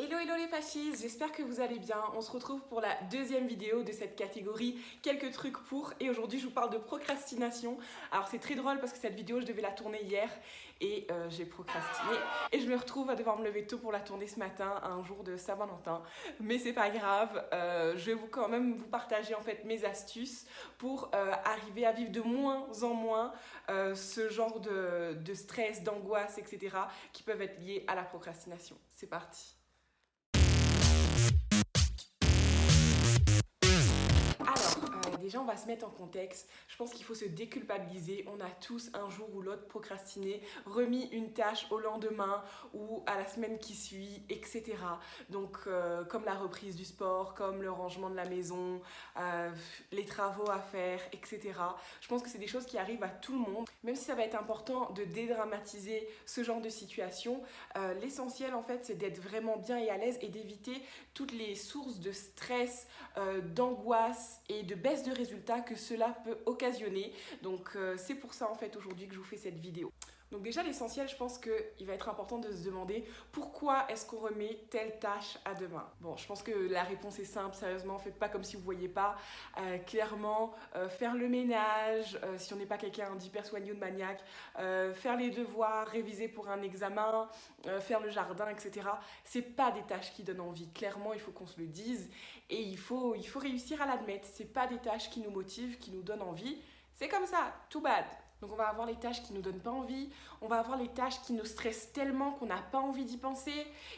Hello hello les fascistes, j'espère que vous allez bien. On se retrouve pour la deuxième vidéo de cette catégorie quelques trucs pour, et aujourd'hui je vous parle de procrastination. Alors c'est très drôle parce que cette vidéo je devais la tourner hier et j'ai procrastiné et je me retrouve à devoir me lever tôt pour la tourner ce matin, un jour de Saint-Valentin. Mais c'est pas grave, je vais quand même vous partager en fait mes astuces pour arriver à vivre de moins en moins ce genre de stress, d'angoisse, etc. qui peuvent être liés à la procrastination. C'est parti. Déjà, on va se mettre en contexte. Je pense qu'il faut se déculpabiliser. On a tous un jour ou l'autre procrastiné, remis une tâche au lendemain ou à la semaine qui suit, etc. Donc, comme la reprise du sport, comme le rangement de la maison, les travaux à faire, etc. Je pense que c'est des choses qui arrivent à tout le monde. Même si ça va être important de dédramatiser ce genre de situation, l'essentiel en fait, c'est d'être vraiment bien et à l'aise et d'éviter toutes les sources de stress, d'angoisse et de baisse de résultats que cela peut occasionner. Donc c'est pour ça en fait aujourd'hui que je vous fais cette vidéo. Donc déjà l'essentiel, je pense qu'il va être important de se demander pourquoi est-ce qu'on remet telle tâche à demain. Bon, je pense que la réponse est simple, sérieusement, faites pas comme si vous ne voyez pas. Clairement, faire le ménage, si on n'est pas quelqu'un d'hyper soigneux, de maniaque, faire les devoirs, réviser pour un examen, faire le jardin, etc. C'est pas des tâches qui donnent envie. Clairement, il faut qu'on se le dise et il faut réussir à l'admettre. C'est pas des tâches qui nous motivent, qui nous donnent envie. C'est comme ça, too bad. Donc on va avoir les tâches qui ne nous donnent pas envie, on va avoir les tâches qui nous stressent tellement qu'on n'a pas envie d'y penser,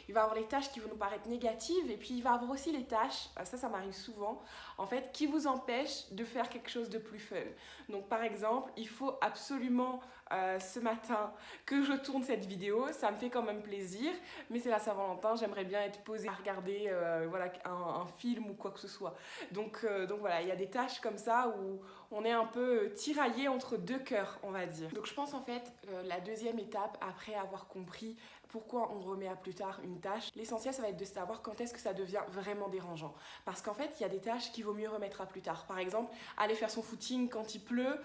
il va y avoir les tâches qui vont nous paraître négatives et puis il va y avoir aussi les tâches, ça m'arrive souvent, en fait, qui vous empêchent de faire quelque chose de plus fun. Donc par exemple, il faut absolument ce matin que je tourne cette vidéo, ça me fait quand même plaisir, mais c'est la Saint-Valentin, j'aimerais bien être posée à regarder voilà, un film ou quoi que ce soit. Donc voilà, il y a des tâches comme ça où on est un peu tiraillé entre deux cœurs, on va dire. Donc je pense en fait, la deuxième étape, après avoir compris pourquoi on remet à plus tard une tâche, l'essentiel ça va être de savoir quand est-ce que ça devient vraiment dérangeant. Parce qu'en fait, il y a des tâches qu'il vaut mieux remettre à plus tard. Par exemple, aller faire son footing quand il pleut,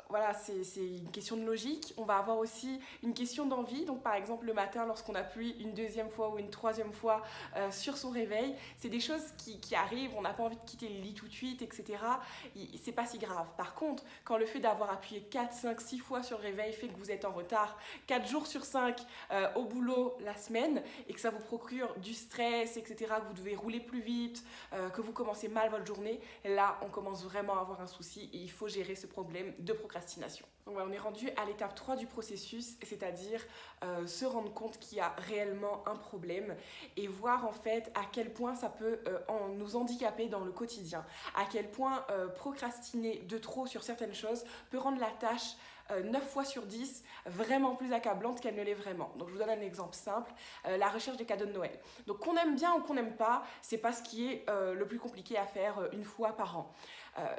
voilà, c'est une question de logique. On va avoir aussi une question d'envie. Donc par exemple le matin lorsqu'on appuie une deuxième fois ou une troisième fois sur son réveil, c'est des choses qui arrivent, on n'a pas envie de quitter le lit tout de suite, etc. C'est pas si grave. Par contre, quand le fait d'avoir appuyé 4, 5, 6 fois sur le réveil fait que vous êtes en retard 4 jours sur 5 au boulot la semaine et que ça vous procure du stress, etc., que vous devez rouler plus vite, que vous commencez mal votre journée, là on commence vraiment à avoir un souci et il faut gérer ce problème de procrastination. Donc voilà, on est rendu à l'étape 3 du processus, c'est-à-dire se rendre compte qu'il y a réellement un problème et voir en fait à quel point ça peut nous handicaper dans le quotidien, à quel point procrastiner de trop sur certaines choses peut rendre la tâche 9 fois sur 10 vraiment plus accablante qu'elle ne l'est vraiment. Donc je vous donne un exemple simple, la recherche des cadeaux de Noël. Donc qu'on aime bien ou qu'on n'aime pas, c'est pas ce qui est le plus compliqué à faire une fois par an.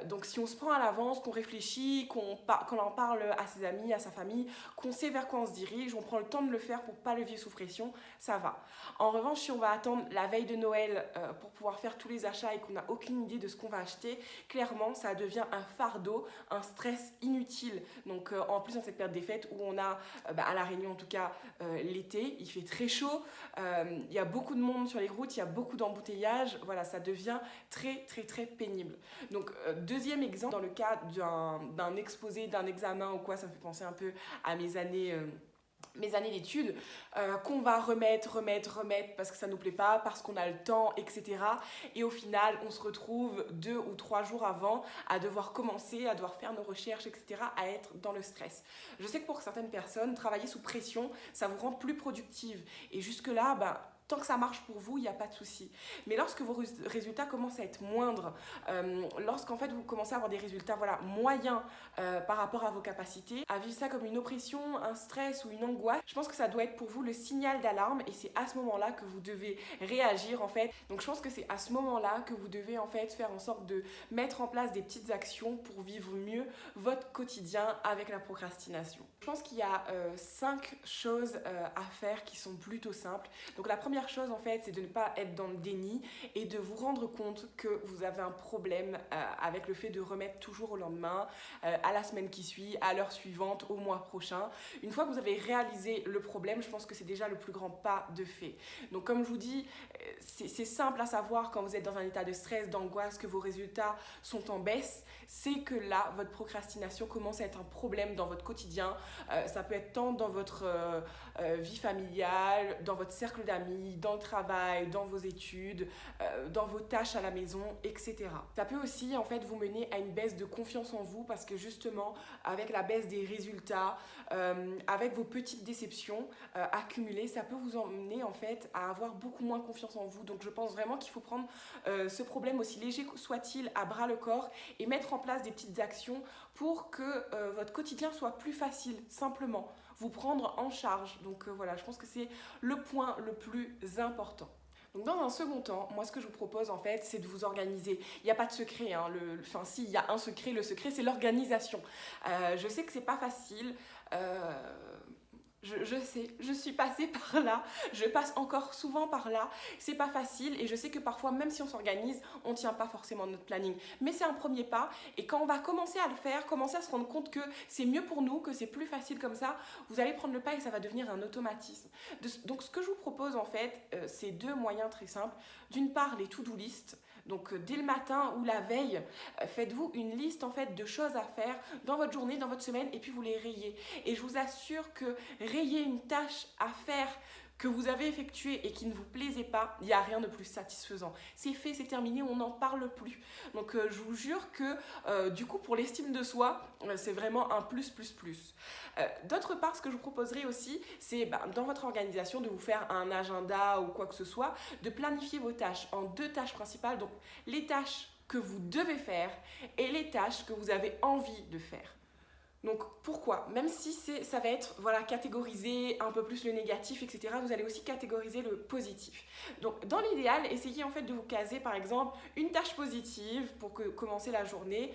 Donc si on se prend à l'avance, qu'on réfléchit, qu'on en parle à ses amis, à sa famille, qu'on sait vers quoi on se dirige, on prend le temps de le faire pour pas le vivre sous pression, ça va. En revanche, si on va attendre la veille de Noël pour pouvoir faire tous les achats et qu'on n'a aucune idée de ce qu'on va acheter, clairement ça devient un fardeau, un stress inutile. Donc en plus dans cette période des fêtes où on a, à La Réunion en tout cas, l'été, il fait très chaud, il y a beaucoup de monde sur les routes, il y a beaucoup d'embouteillages, voilà, ça devient très très très pénible. Donc deuxième exemple, dans le cas d'un exposé, d'un examen ou quoi, ça me fait penser un peu à mes années d'études, qu'on va remettre parce que ça nous plaît pas, parce qu'on a le temps, etc. Et au final, on se retrouve 2 ou 3 jours avant à devoir commencer, à devoir faire nos recherches, etc., à être dans le stress. Je sais que pour certaines personnes, travailler sous pression, ça vous rend plus productive. Et jusque-là, tant que ça marche pour vous, il n'y a pas de souci. Mais lorsque vos résultats commencent à être moindres, lorsqu'en fait vous commencez à avoir des résultats moyens par rapport à vos capacités, à vivre ça comme une oppression, un stress ou une angoisse, je pense que ça doit être pour vous le signal d'alarme et c'est à ce moment-là que vous devez réagir en fait. Donc je pense que c'est à ce moment-là que vous devez en fait faire en sorte de mettre en place des petites actions pour vivre mieux votre quotidien avec la procrastination. Je pense qu'il y a 5 choses à faire qui sont plutôt simples. Donc la première première chose en fait, c'est de ne pas être dans le déni et de vous rendre compte que vous avez un problème avec le fait de remettre toujours au lendemain, à la semaine qui suit, à l'heure suivante, au mois prochain. Une fois que vous avez réalisé le problème, je pense que c'est déjà le plus grand pas de fait. Donc comme je vous dis, c'est simple à savoir quand vous êtes dans un état de stress, d'angoisse, que vos résultats sont en baisse, c'est que là, votre procrastination commence à être un problème dans votre quotidien. Ça peut être tant dans votre vie familiale, dans votre cercle d'amis, dans le travail, dans vos études, dans vos tâches à la maison, etc. Ça peut aussi en fait vous mener à une baisse de confiance en vous parce que justement, avec la baisse des résultats, avec vos petites déceptions accumulées, ça peut vous emmener en fait à avoir beaucoup moins confiance en vous. Donc je pense vraiment qu'il faut prendre ce problème, aussi léger soit-il, à bras le corps et mettre en place des petites actions pour que votre quotidien soit plus facile, simplement. Vous prendre en charge. Donc voilà, je pense que c'est le point le plus important. Donc dans un second temps, moi ce que je vous propose en fait, c'est de vous organiser. Il n'y a pas de secret, hein. Enfin si, il y a un secret, le secret c'est l'organisation. Je sais que c'est pas facile. Je sais, je suis passée par là, je passe encore souvent par là, c'est pas facile et je sais que parfois même si on s'organise, on tient pas forcément notre planning. Mais c'est un premier pas et quand on va commencer à le faire, commencer à se rendre compte que c'est mieux pour nous, que c'est plus facile comme ça, vous allez prendre le pas et ça va devenir un automatisme. Donc ce que je vous propose en fait, c'est deux moyens très simples. D'une part les to-do list. Donc dès le matin ou la veille, faites-vous une liste en fait de choses à faire dans votre journée, dans votre semaine et puis vous les rayez. Et je vous assure que rayer une tâche à faire que vous avez effectuée et qui ne vous plaisait pas, il n'y a rien de plus satisfaisant. C'est fait, c'est terminé, on n'en parle plus. Donc je vous jure que du coup pour l'estime de soi, c'est vraiment un plus plus plus. D'autre part, ce que je vous proposerai aussi, c'est dans votre organisation de vous faire un agenda ou quoi que ce soit, de planifier vos tâches en deux tâches principales. Donc les tâches que vous devez faire et les tâches que vous avez envie de faire. Donc pourquoi? Même si ça va être catégorisé un peu plus le négatif, etc., vous allez aussi catégoriser le positif. Donc dans l'idéal, essayez en fait de vous caser par exemple une tâche positive pour commencer la journée,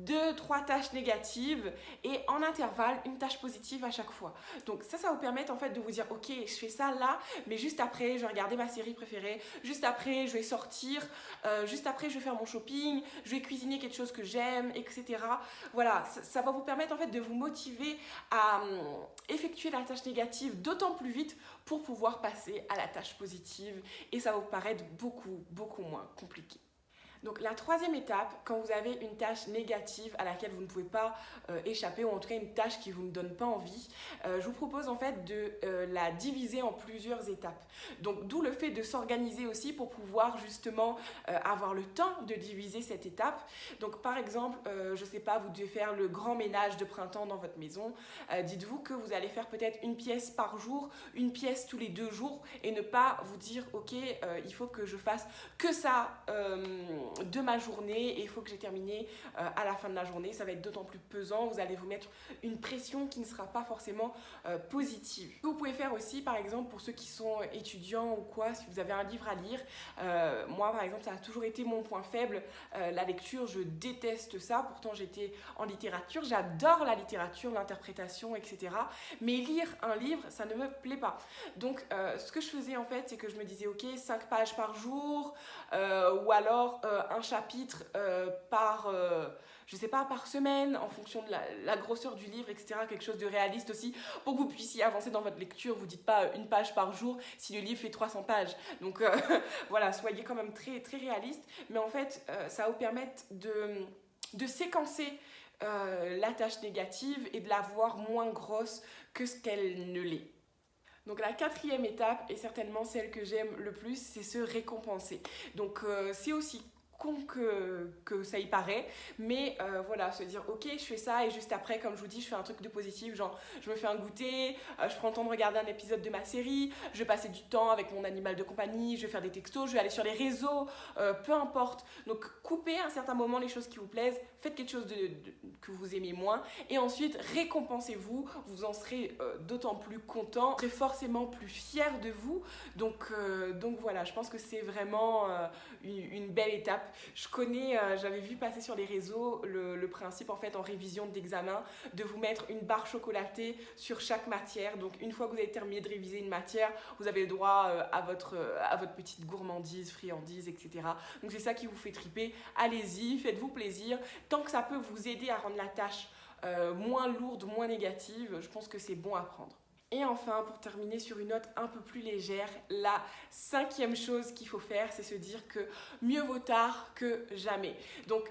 2-3 tâches négatives et en intervalle une tâche positive à chaque fois. Donc ça va vous permettre en fait de vous dire ok, je fais ça là, mais juste après je vais regarder ma série préférée, juste après je vais sortir, juste après je vais faire mon shopping, je vais cuisiner quelque chose que j'aime, etc. Voilà, ça va vous permettre en fait de vous motiver à effectuer la tâche négative d'autant plus vite pour pouvoir passer à la tâche positive et ça va vous paraître beaucoup moins compliqué. Donc la troisième étape, quand vous avez une tâche négative à laquelle vous ne pouvez pas échapper, ou en tout cas une tâche qui ne vous donne pas envie, je vous propose en fait de la diviser en plusieurs étapes. Donc d'où le fait de s'organiser aussi pour pouvoir justement avoir le temps de diviser cette étape. Donc par exemple, je ne sais pas, vous devez faire le grand ménage de printemps dans votre maison. Dites-vous que vous allez faire peut-être une pièce par jour, une pièce tous les 2 jours et ne pas vous dire ok, il faut que je fasse que ça de ma journée et il faut que j'ai terminé à la fin de la journée. Ça va être d'autant plus pesant, vous allez vous mettre une pression qui ne sera pas forcément positive. Ce que vous pouvez faire aussi par exemple pour ceux qui sont étudiants ou quoi, si vous avez un livre à lire, moi par exemple ça a toujours été mon point faible, la lecture, je déteste ça, pourtant j'étais en littérature, j'adore la littérature, l'interprétation, etc. Mais lire un livre, ça ne me plaît pas. Donc ce que je faisais en fait, c'est que je me disais ok, 5 pages par jour, ou alors un chapitre par semaine en fonction de la grosseur du livre, etc. Quelque chose de réaliste aussi pour que vous puissiez avancer dans votre lecture. Vous dites pas une page par jour si le livre fait 300 pages. Donc voilà, soyez quand même très, très réaliste. Mais en fait, ça va vous permettre de séquencer la tâche négative et de la voir moins grosse que ce qu'elle ne l'est. Donc la quatrième étape est certainement celle que j'aime le plus, c'est se récompenser. Donc c'est aussi con que ça y paraît, mais voilà, se dire ok, je fais ça et juste après, comme je vous dis, je fais un truc de positif, genre je me fais un goûter, je prends le temps de regarder un épisode de ma série, je vais passer du temps avec mon animal de compagnie, je vais faire des textos, je vais aller sur les réseaux, peu importe. Donc coupez à un certain moment les choses qui vous plaisent, faites quelque chose que vous aimez moins et ensuite récompensez-vous, vous en serez d'autant plus content, vous serez forcément plus fier de vous. Donc voilà, je pense que c'est vraiment une belle étape Je connais, j'avais vu passer sur les réseaux le principe en fait en révision d'examen de vous mettre une barre chocolatée sur chaque matière. Donc une fois que vous avez terminé de réviser une matière, vous avez le droit à votre petite gourmandise, friandise, etc. Donc c'est ça qui vous fait triper. Allez-y, faites-vous plaisir. Tant que ça peut vous aider à rendre la tâche moins lourde, moins négative, je pense que c'est bon à prendre. Et enfin, pour terminer sur une note un peu plus légère, la 5e chose qu'il faut faire, c'est se dire que mieux vaut tard que jamais. Donc,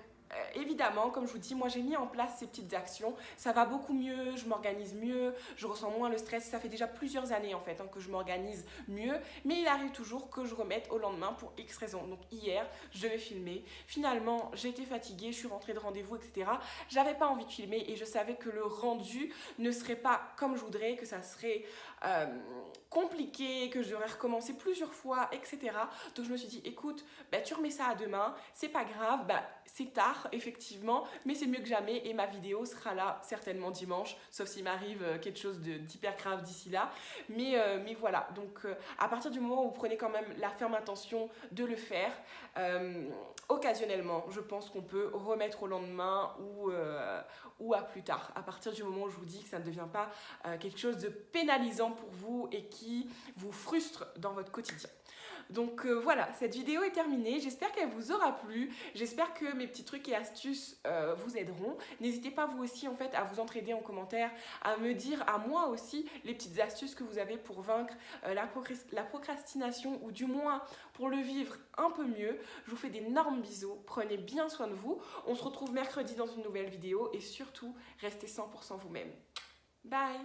évidemment, comme je vous dis, moi j'ai mis en place ces petites actions, ça va beaucoup mieux, je m'organise mieux, je ressens moins le stress, ça fait déjà plusieurs années en fait que je m'organise mieux, mais il arrive toujours que je remette au lendemain pour X raisons. Donc hier, je devais filmer, finalement j'étais fatiguée, je suis rentrée de rendez-vous, etc. J'avais pas envie de filmer et je savais que le rendu ne serait pas comme je voudrais, que ça serait compliqué, que je devrais recommencer plusieurs fois, etc. Donc je me suis dit, écoute, tu remets ça à demain, c'est pas grave, c'est tard effectivement, mais c'est mieux que jamais et ma vidéo sera là certainement dimanche, sauf s'il m'arrive quelque chose d'hyper grave d'ici là. Mais voilà, donc à partir du moment où vous prenez quand même la ferme intention de le faire, occasionnellement, je pense qu'on peut remettre au lendemain ou à plus tard. À partir du moment où je vous dis que ça ne devient pas quelque chose de pénalisant pour vous et qui vous frustre dans votre quotidien. Donc voilà, cette vidéo est terminée, j'espère qu'elle vous aura plu, j'espère que mes petits trucs et astuces vous aideront. N'hésitez pas vous aussi en fait à vous entraider en commentaire, à me dire à moi aussi les petites astuces que vous avez pour vaincre la procrastination ou du moins pour le vivre un peu mieux. Je vous fais d'énormes bisous, prenez bien soin de vous, on se retrouve mercredi dans une nouvelle vidéo et surtout restez 100% vous-même. Bye!